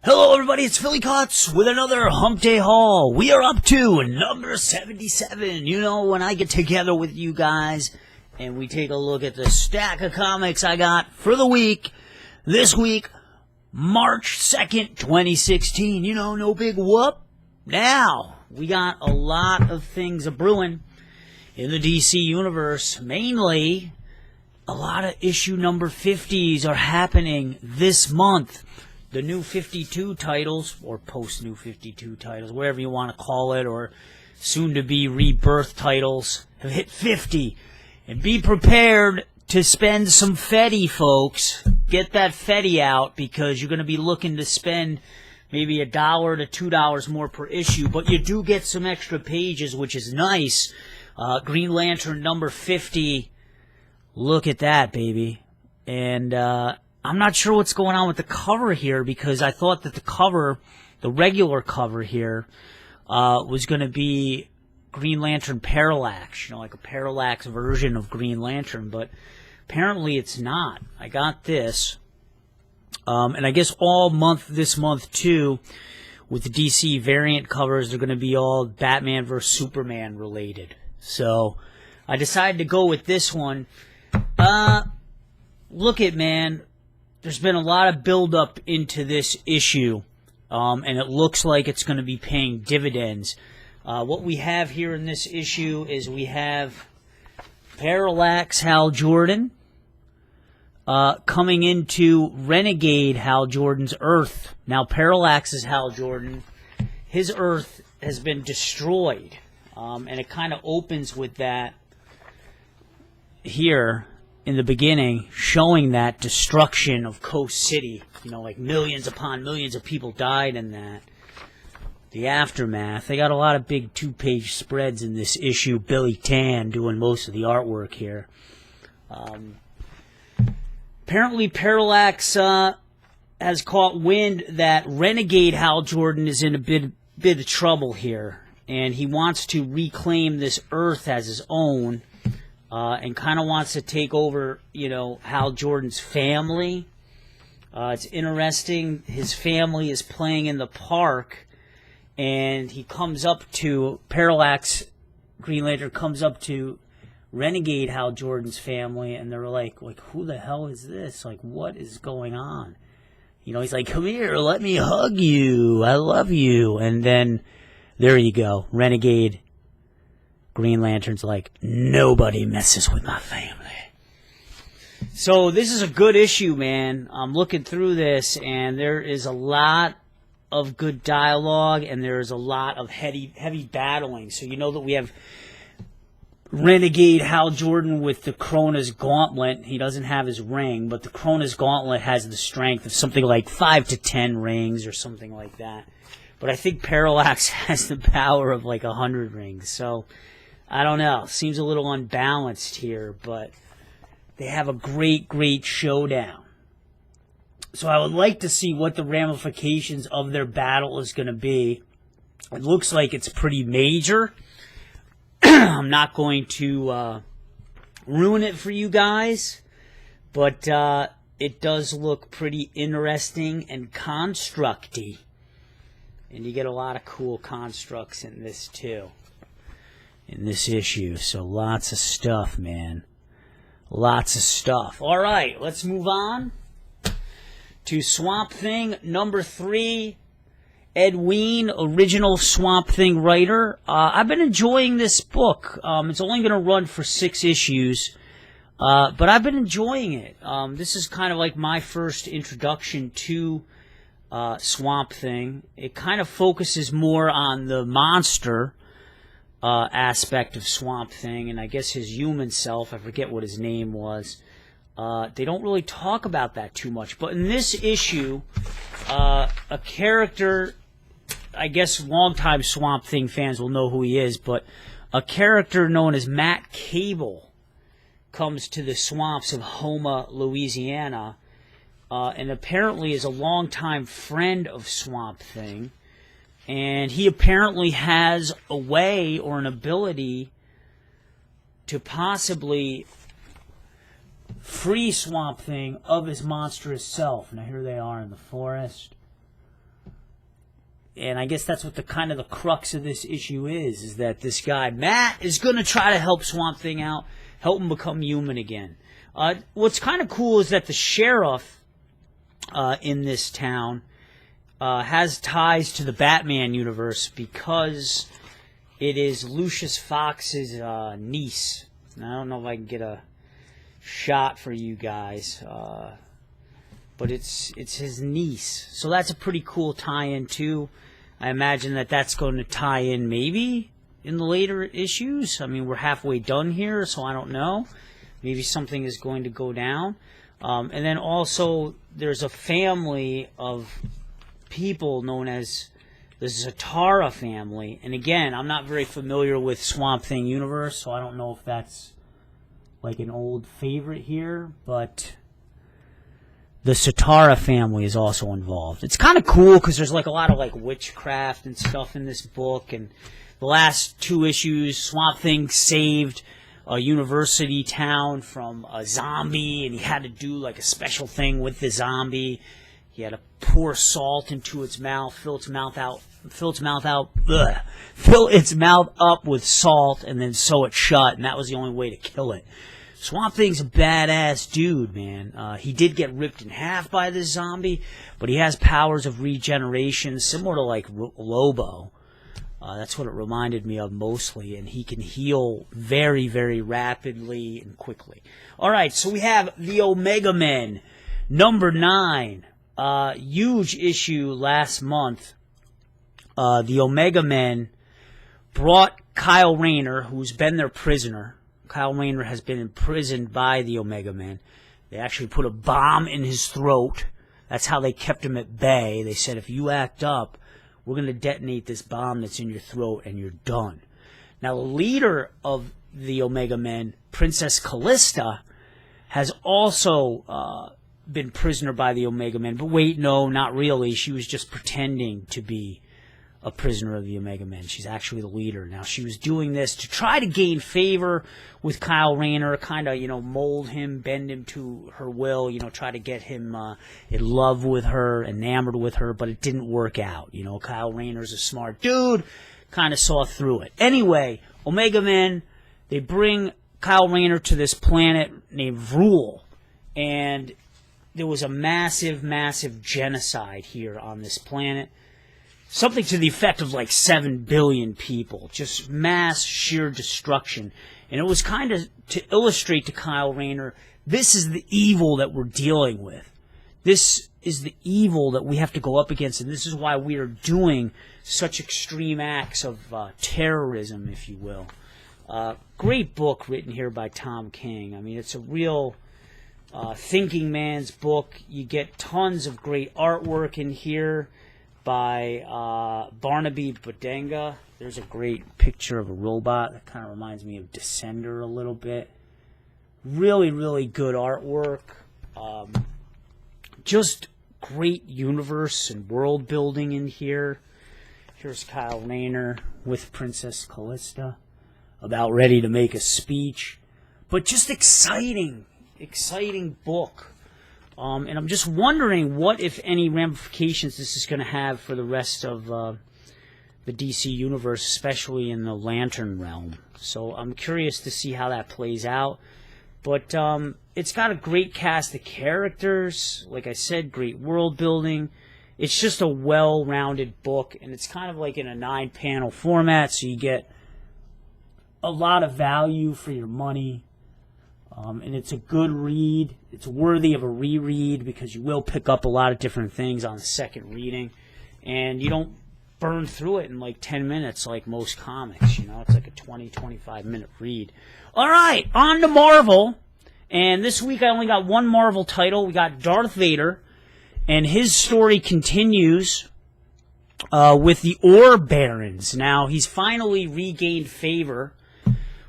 Hello everybody, it's Philly Kuts with another Hump Day Haul. We are up to number 77. You know, when I get together with you guys and we take a look at the stack of comics I got for the week. This week, March 2nd, 2016. You know, no big whoop. Now, we got a lot of things a-brewing in the DC universe. Mainly, a lot of issue number 50s are happening this month. The new 52 titles, or post-new 52 titles, whatever you want to call it, or soon-to-be rebirth titles, have hit 50. And be prepared to spend some Fetty, folks. Get that Fetty out, because you're going to be looking to spend maybe $1 to $2 more per issue, but you do get some extra pages, which is nice. Green Lantern number 50. Look at that, baby. And, I'm not sure what's going on with the cover here, because I thought that the cover, the regular cover here, was going to be Green Lantern Parallax, you know, like a Parallax version of Green Lantern, but apparently it's not. I got this, and I guess all month, this month too, with the DC variant covers, they're going to be all Batman vs. Superman related. So, I decided to go with this one. Look at, man. There's been a lot of build-up into this issue, and it looks like it's going to be paying dividends. What we have here in this issue is we have Parallax Hal Jordan coming into Renegade Hal Jordan's Earth. Now, Parallax's Hal Jordan, his Earth has been destroyed, and it kind of opens with that here in the beginning, showing that destruction of Coast City. You know, like millions upon millions of people died in that. The aftermath. They got a lot of big 2-page spreads in this issue. Billy Tan doing most of the artwork here. Apparently Parallax has caught wind that Renegade Hal Jordan is in a bit of trouble here, and he wants to reclaim this Earth as his own. And kind of wants to take over, you know, Hal Jordan's family. It's interesting. His family is playing in the park, and he comes up to Parallax. Green Lantern comes up to Renegade Hal Jordan's family, and they're like, who the hell is this? Like, what is going on? You know, he's like, come here, let me hug you. I love you. And then there you go, Renegade Green Lantern's like, nobody messes with my family. So this is a good issue, man. I'm looking through this, and there is a lot of good dialogue, and there is a lot of heavy battling. So you know that we have Renegade Hal Jordan with the Krona's Gauntlet. He doesn't have his ring, but the Krona's Gauntlet has the strength of something like 5 to 10 rings or something like that. But I think Parallax has the power of like 100 rings. So I don't know. Seems a little unbalanced here, but they have a great showdown. So I would like to see what the ramifications of their battle is going to be. It looks like it's pretty major. I'm not going to ruin it for you guys, but it does look pretty interesting and constructy. And you get a lot of cool constructs in this too. In this issue. So lots of stuff, man. Lots of stuff. Alright, let's move on to Swamp Thing number 3. Ed Wein, original Swamp Thing writer. I've been enjoying this book. It's only going to run for 6 issues. But I've been enjoying it. This is kind of like my first introduction to Swamp Thing. It kind of focuses more on the monster aspect of Swamp Thing, and I guess his human self, I forget what his name was. They don't really talk about that too much, but in this issue, a character, I guess longtime Swamp Thing fans will know who he is, but a character known as Matt Cable comes to the swamps of Houma, Louisiana, and apparently is a longtime friend of Swamp Thing. And he apparently has a way or an ability to possibly free Swamp Thing of his monstrous self. Now here they are in the forest. And I guess that's what the kind of the crux of this issue is that this guy, Matt, is going to try to help Swamp Thing out, help him become human again. What's kind of cool is that the sheriff in this town has ties to the Batman universe because it is Lucius Fox's niece. Now, I don't know if I can get a shot for you guys, but it's his niece. So that's a pretty cool tie-in too. I imagine that that's going to tie in maybe in the later issues. I mean, we're halfway done here, so I don't know. Maybe something is going to go down. And then also there's a family of people known as the Zatara family. And again, I'm not very familiar with Swamp Thing universe, so I don't know if that's like an old favorite here, but the Zatara family is also involved. It's kind of cool because there's like a lot of like witchcraft and stuff in this book. And the last 2 issues, Swamp Thing saved a university town from a zombie, and he had to do like a special thing with the zombie. He had to pour salt into its mouth, fill its mouth up with salt, and then sew it shut, and that was the only way to kill it. Swamp Thing's a badass dude, man. He did get ripped in half by this zombie, but he has powers of regeneration, similar to like Lobo. That's what it reminded me of mostly, and he can heal very, very rapidly and quickly. All right, so we have the Omega Men, number 9. Huge issue last month. The Omega Men brought Kyle Rayner, who's been their prisoner. Kyle Rayner has been imprisoned by the Omega Men. They actually put a bomb in his throat. That's how they kept him at bay. They said, if you act up, we're going to detonate this bomb that's in your throat and you're done. Now, the leader of the Omega Men, Princess Callista, has also been prisoner by the Omega Men. But wait, no, not really. She was just pretending to be a prisoner of the Omega Men. She's actually the leader. Now, she was doing this to try to gain favor with Kyle Rayner, kind of, mold him, bend him to her will, try to get him in love with her, enamored with her, but it didn't work out. Kyle Rayner's a smart dude, kind of saw through it. Anyway, Omega Men, they bring Kyle Rayner to this planet named Vrul, and there was a massive, massive genocide here on this planet. Something to the effect of like 7 billion people. Just mass sheer destruction. And it was kind of to illustrate to Kyle Rayner, this is the evil that we're dealing with. This is the evil that we have to go up against. And this is why we are doing such extreme acts of terrorism, if you will. Great book written here by Tom King. I mean, it's a real thinking man's book. You get tons of great artwork in here by Barnaby Bodenga. There's a great picture of a robot that kind of reminds me of Descender a little bit. Really, really good artwork. Just great universe and world building in here. Here's Kyle Rayner with Princess Callista, about ready to make a speech. But just exciting book. And I'm just wondering what, if any, ramifications this is going to have for the rest of the DC universe, especially in the Lantern realm. So I'm curious to see how that plays out. But it's got a great cast of characters. Like I said, great world building. It's just a well-rounded book, and it's kind of like in a 9-panel format, so you get a lot of value for your money. And it's a good read. It's worthy of a reread because you will pick up a lot of different things on the second reading. And you don't burn through it in like 10 minutes like most comics. It's like a 20, 25-minute read. All right, on to Marvel. And this week I only got one Marvel title. We got Darth Vader. And his story continues with the Ore Barons. Now, he's finally regained favor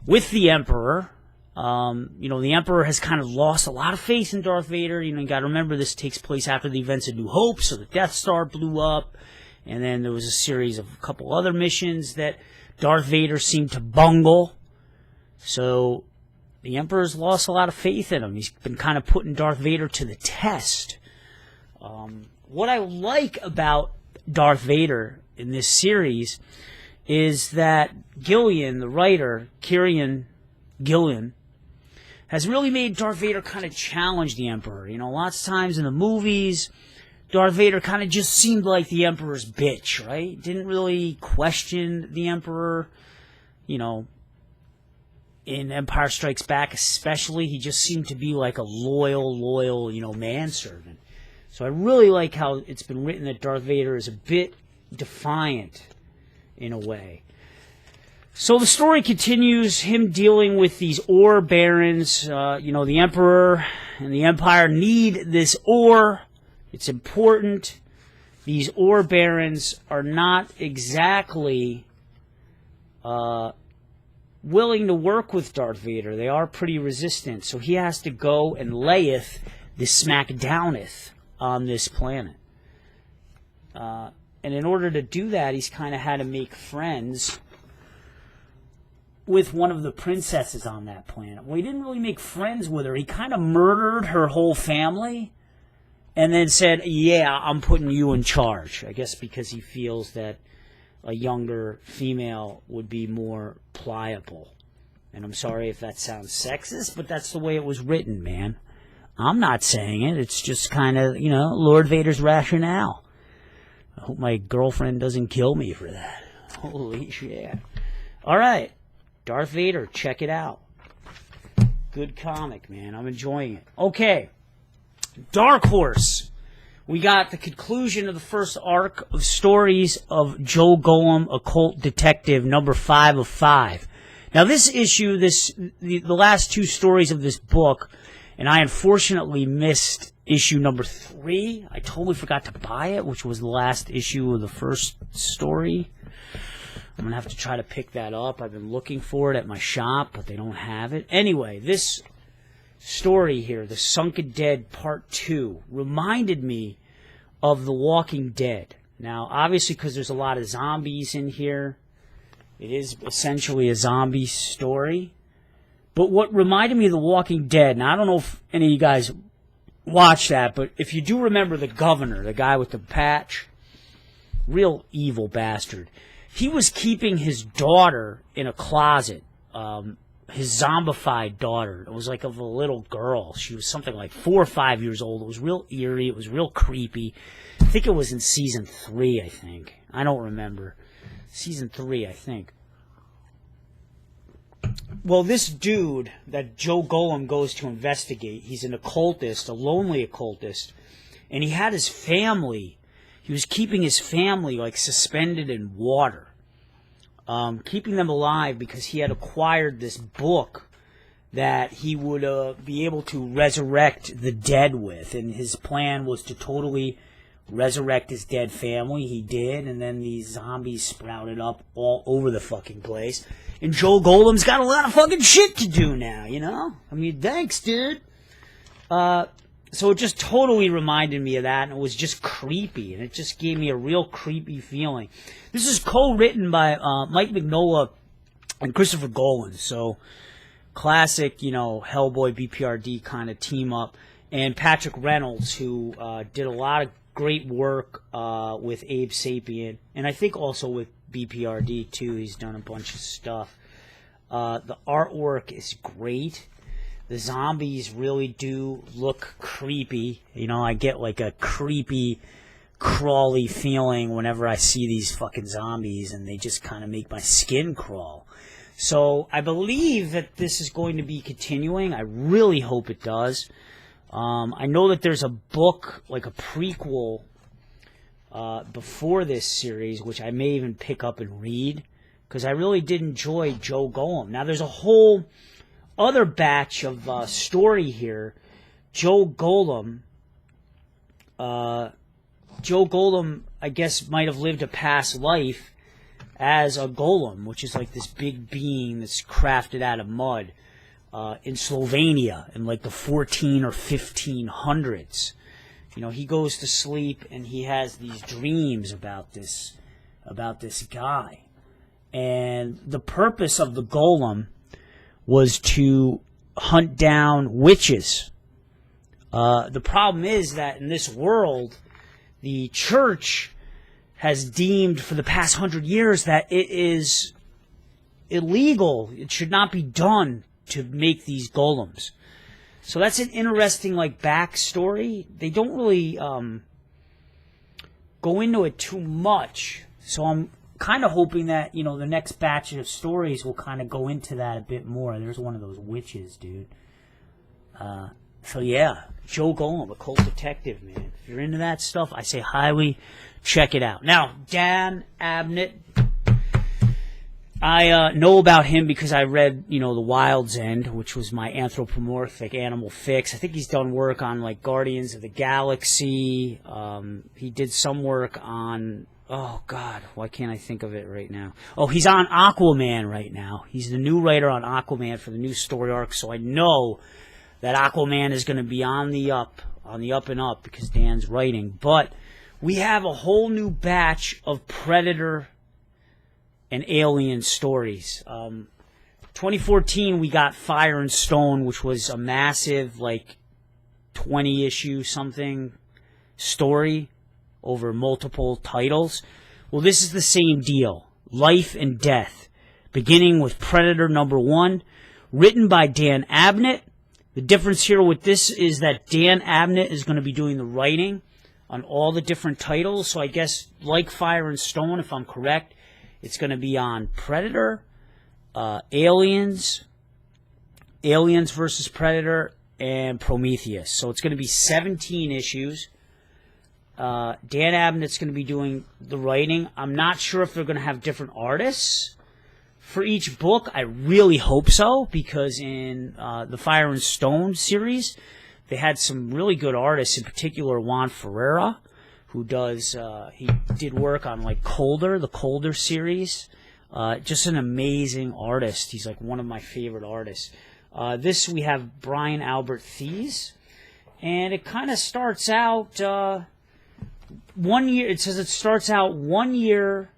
with the Emperor. The Emperor has kind of lost a lot of faith in Darth Vader. You got to remember this takes place after the events of New Hope, so the Death Star blew up, and then there was a series of a couple other missions that Darth Vader seemed to bungle. So the Emperor's lost a lot of faith in him. He's been kind of putting Darth Vader to the test. What I like about Darth Vader in this series is that Gillian, the writer, Kieran Gillian, has really made Darth Vader kind of challenge the Emperor. You know, lots of times in the movies, Darth Vader kind of just seemed like the Emperor's bitch, right? Didn't really question the Emperor. You know, in Empire Strikes Back especially, he just seemed to be like a loyal, you know, manservant. So I really like how it's been written that Darth Vader is a bit defiant in a way. So the story continues, him dealing with these ore barons. You know, the Emperor and the Empire need this ore. It's important. These ore barons are not exactly willing to work with Darth Vader. They are pretty resistant. So he has to go and layeth the smackdowneth on this planet. And in order to do that, he's kind of had to make friends with one of the princesses on that planet. Well, he didn't really make friends with her. He kind of murdered her whole family and then said, yeah, I'm putting you in charge. I guess because he feels that a younger female would be more pliable. And I'm sorry if that sounds sexist, but that's the way it was written, man. I'm not saying it. It's just kind of, you know, Lord Vader's rationale. I hope my girlfriend doesn't kill me for that. Holy shit. All right. Darth Vader, check it out. Good comic, man. I'm enjoying it. Okay. Dark Horse. We got the conclusion of the first arc of stories of Joe Golem, Occult Detective, number 5 of 5. Now, this issue, the last 2 stories of this book, and I unfortunately missed issue number 3. I totally forgot to buy it, which was the last issue of the first story. I'm going to have to try to pick that up. I've been looking for it at my shop, but they don't have it. Anyway, this story here, The Sunken Dead Part 2, reminded me of The Walking Dead. Now, obviously, because there's a lot of zombies in here, it is essentially a zombie story. But what reminded me of The Walking Dead, now I don't know if any of you guys watch that, but if you do remember the governor, the guy with the patch, real evil bastard, he was keeping his daughter in a closet, his zombified daughter. It was like of a little girl. She was something like 4 or 5 years old. It was real eerie. It was real creepy. I think it was in season 3, I think. I don't remember. Season 3, I think. Well, this dude that Joe Golem goes to investigate, he's an occultist, a lonely occultist, and he had his family. He was keeping his family like suspended in water, keeping them alive because he had acquired this book that he would be able to resurrect the dead with, and his plan was to totally resurrect his dead family. He did, and then these zombies sprouted up all over the fucking place. And Joe Golem's got a lot of fucking shit to do now, you know? I mean, thanks, dude. So it just totally reminded me of that, and it was just creepy, and it just gave me a real creepy feeling. This is co-written by Mike Mignola and Christopher Golan, so classic, you know, Hellboy, BPRD kind of team up, and Patrick Reynolds, who did a lot of great work with Abe Sapien, and I think also with BPRD too. He's done a bunch of stuff. The artwork is great. The zombies really do look creepy. You know, I get like a creepy, crawly feeling whenever I see these fucking zombies, and they just kind of make my skin crawl. So I believe that this is going to be continuing. I really hope it does. I know that there's a book, like a prequel, before this series, which I may even pick up and read, because I really did enjoy Joe Golem. Now, there's a whole other batch of story here. Joe Golem, I guess, might have lived a past life as a golem, which is like this big being that's crafted out of mud, in Slovenia in like the 14 or 1500s. You know, he goes to sleep and he has these dreams about this guy. And the purpose of the golem was to hunt down witches. The problem is that in this world, the church has deemed for the past 100 years that it is illegal. It should not be done to make these golems. So that's an interesting, like, backstory. They don't really go into it too much. So I'm kind of hoping that, you know, the next batch of stories will kind of go into that a bit more. There's one of those witches, dude. So yeah, Joe Golem, Occult Detective, man. If you're into that stuff, I say highly check it out. Now, Dan Abnett, I know about him because I read, you know, The Wild's End, which was my anthropomorphic animal fix. I think he's done work on, like, Guardians of the Galaxy. He did some work on, oh, God, why can't I think of it right now? Oh, he's on Aquaman right now. He's the new writer on Aquaman for the new story arc, so I know that Aquaman is going to be on the up and up because Dan's writing. But we have a whole new batch of Predator and Alien stories. 2014, we got Fire and Stone, which was a massive, like, 20-issue something story over multiple titles. Well, this is the same deal. Life and Death, beginning with Predator #1, written by Dan Abnett. The difference here with this is that Dan Abnett is going to be doing the writing on all the different titles. So I guess, like Fire and Stone, if I'm correct, it's going to be on Predator, Aliens versus Predator, and Prometheus. So it's going to be 17 issues. Dan Abnett's going to be doing the writing. I'm not sure if they're going to have different artists for each book. I really hope so, because in the Fire and Stone series, they had some really good artists, in particular Juan Ferreira, who does, he did work on, like, the Colder series. Just an amazing artist. He's, like, one of my favorite artists. This, we have Brian Albert Thies, and it kind of starts out 1 year, it says it starts out 1 year,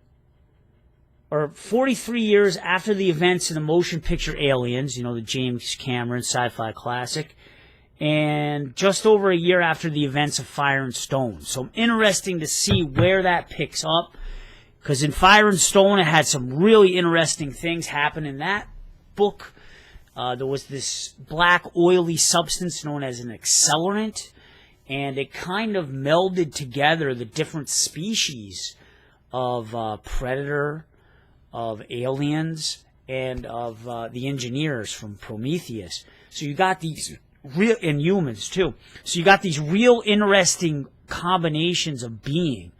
or 43 years after the events in the motion picture Aliens, you know, the James Cameron sci-fi classic, and just over a year after the events of Fire and Stone. So interesting to see where that picks up, because in Fire and Stone, it had some really interesting things happen in that book. There was this black, oily substance known as an accelerant, and it kind of melded together the different species of Predator, of Aliens, and of the engineers from Prometheus. So you got these real, and humans too. So you got these real interesting combinations of being.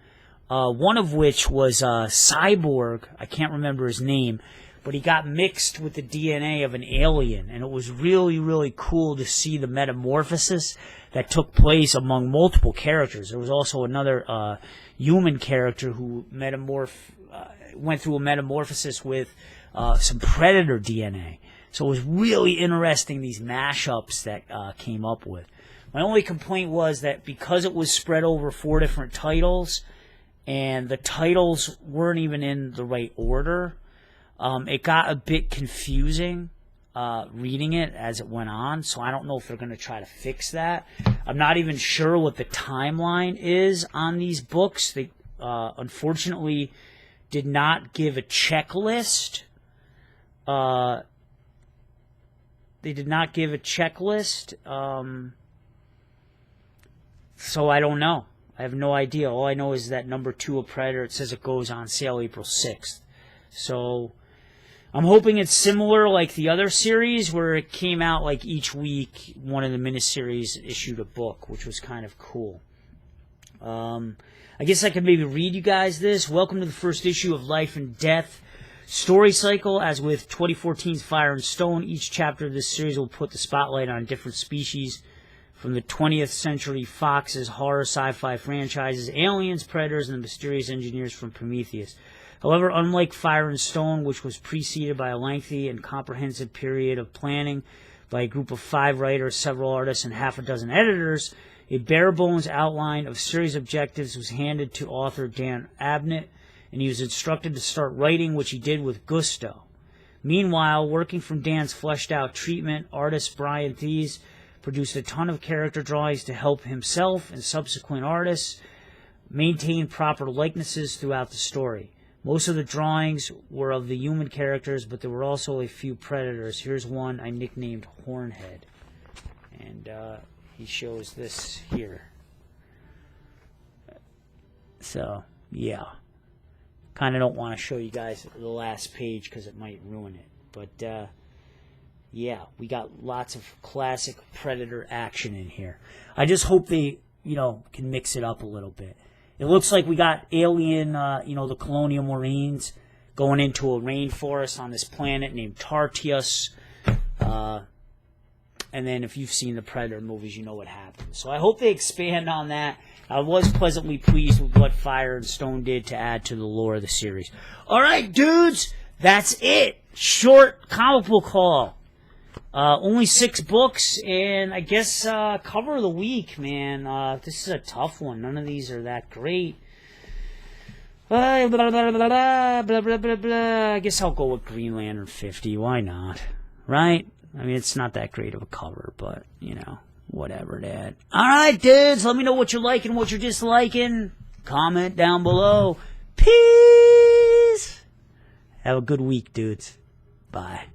One of which was a cyborg. I can't remember his name, but he got mixed with the DNA of an alien, and it was really, really cool to see the metamorphosis that took place among multiple characters. There was also another human character who went through a metamorphosis with some Predator DNA. So it was really interesting, these mashups that came up with. My only complaint was that because it was spread over 4 different titles, and the titles weren't even in the right order, it got a bit confusing reading it as it went on. So I don't know if they're going to try to fix that. I'm not even sure what the timeline is on these books. They unfortunately did not give a checklist. So I don't know. I have no idea. All I know is that #2 of Predator, it says it goes on sale April 6th. So I'm hoping it's similar like the other series, where it came out like each week, one of the miniseries issued a book, which was kind of cool. I guess I could maybe read you guys this. Welcome to the first issue of Life and Death story cycle. As with 2014's Fire and Stone, each chapter of this series will put the spotlight on different species from the 20th Century Fox's horror sci-fi franchises, Aliens, Predators, and the mysterious engineers from Prometheus. However, unlike Fire and Stone, which was preceded by a lengthy and comprehensive period of planning by a group of 5 writers, several artists, and half a dozen editors, a bare-bones outline of series objectives was handed to author Dan Abnett, and he was instructed to start writing, which he did with gusto. Meanwhile, working from Dan's fleshed-out treatment, artist Brian Thies produced a ton of character drawings to help himself and subsequent artists maintain proper likenesses throughout the story. Most of the drawings were of the human characters, but there were also a few predators. Here's one I nicknamed Hornhead. And he shows this here. So, yeah. Kind of don't want to show you guys the last page because it might ruin it. But, yeah, we got lots of classic Predator action in here. I just hope they, can mix it up a little bit. It looks like we got alien, the Colonial Marines going into a rainforest on this planet named Tartius. And then if you've seen the Predator movies, you know what happens. So I hope they expand on that. I was pleasantly pleased with what Fire and Stone did to add to the lore of the series. All right, dudes, that's it. Short comic book haul. Only 6 books, and I guess cover of the week, man. This is a tough one. None of these are that great. Blah, blah, blah, blah, blah, blah, blah, blah. I guess I'll go with Green Lantern 50. Why not? Right? I mean, it's not that great of a cover, but, whatever, Dad. All right, dudes, let me know what you're liking, what you're disliking. Comment down below. Peace! Have a good week, dudes. Bye.